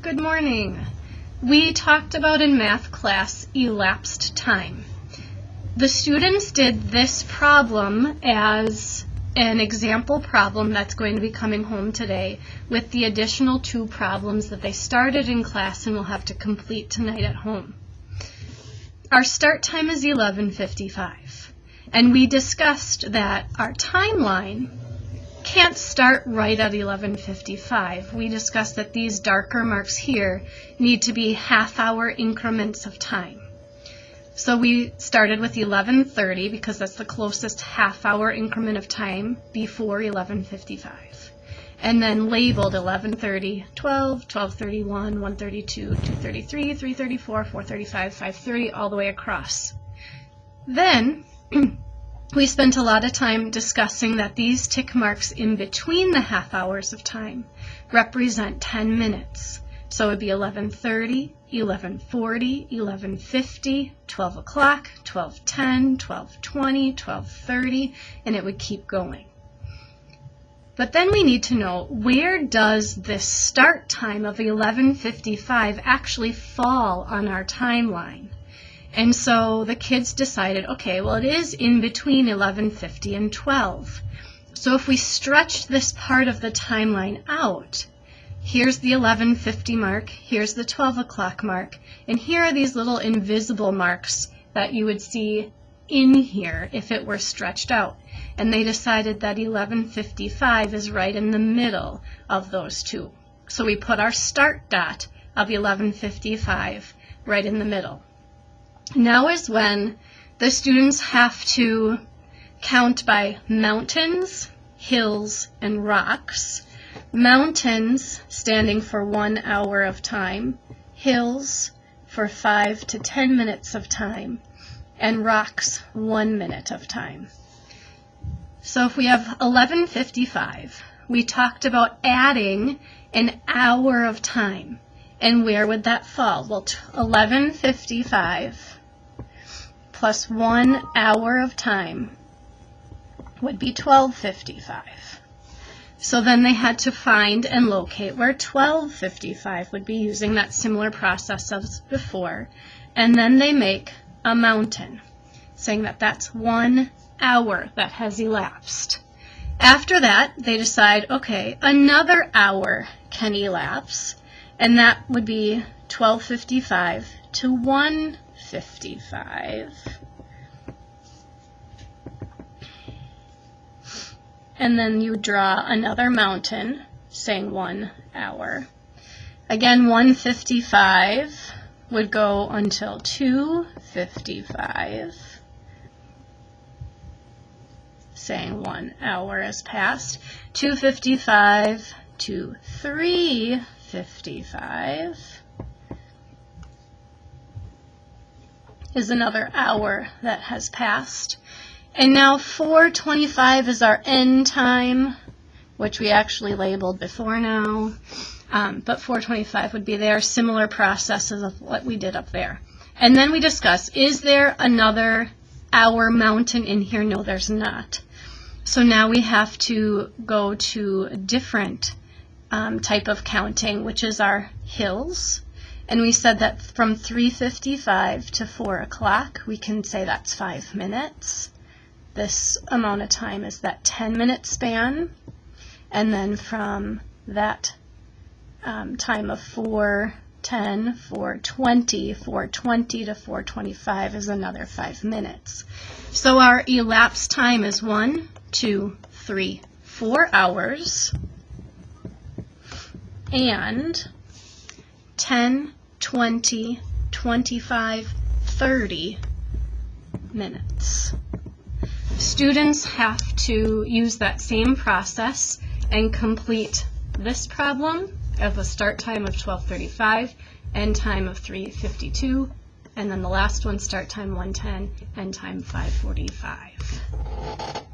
Good morning. We talked about in math class elapsed time. The students did this problem as an example problem that's going to be coming home today with the additional 2 problems that they started in class and will have to complete tonight at home. Our start time is 11:55, and we discussed that our timeline can't start right at 11:55. We discussed that these darker marks here need to be half-hour increments of time. So we started with 11:30 because that's the closest half-hour increment of time before 11:55. And then labeled 11:30, 12, 12:31, 1:32, 2:33, 3:34, 4:35, 5:30, all the way across. Then we spent a lot of time discussing that these tick marks in between the half hours of time represent 10 minutes. So it would be 11:30, 11:40, 11:50, 12 o'clock, 12:10, 12:20, 12:30, and it would keep going. But then we need to know, where does this start time of 11:55 actually fall on our timeline? And so the kids decided, okay, well, it is in between 11:50 and 12. So if we stretch this part of the timeline out, here's the 11:50 mark, here's the 12 o'clock mark, and here are these little invisible marks that you would see in here if it were stretched out. And they decided that 11:55 is right in the middle of those two. So we put our start dot of 11:55 right in the middle. Now is when the students have to count by mountains, hills, and rocks. Mountains standing for 1 hour of time, hills for 5 to 10 minutes of time, and rocks 1 minute of time. So if we have 11:55, we talked about adding an hour of time. And where would that fall? Well, 11:55 plus 1 hour of time would be 12:55. So then they had to find and locate where 12:55 would be using that similar process as before. And then they make a mountain, saying that that's 1 hour that has elapsed. After that, they decide, okay, another hour can elapse, and that would be 12:55 to 1:55. And then you draw another mountain, saying 1 hour. Again, 1:55 would go until 2:55, saying 1 hour has passed. 2:55 to 3:55 is another hour that has passed. And now 4:25 is our end time, which we actually labeled before now. But 4:25 would be there, similar processes of what we did up there. And then we discuss, is there another hour mountain in here? No, there's not. So now we have to go to a different type of counting, which is our hills. And we said that from 3:55 to 4 o'clock, we can say that's 5 minutes. This amount of time is that 10-minute span. And then from that time of 4:10, 4:20, 4:20 to 4:25 is another 5 minutes. So our elapsed time is 1, 2, 3, 4 hours and 10, 20, 25, 30 minutes. Students have to use that same process and complete this problem of a start time of 12:35, end time of 3:52, and then the last one, start time 1:10, end time 5:45.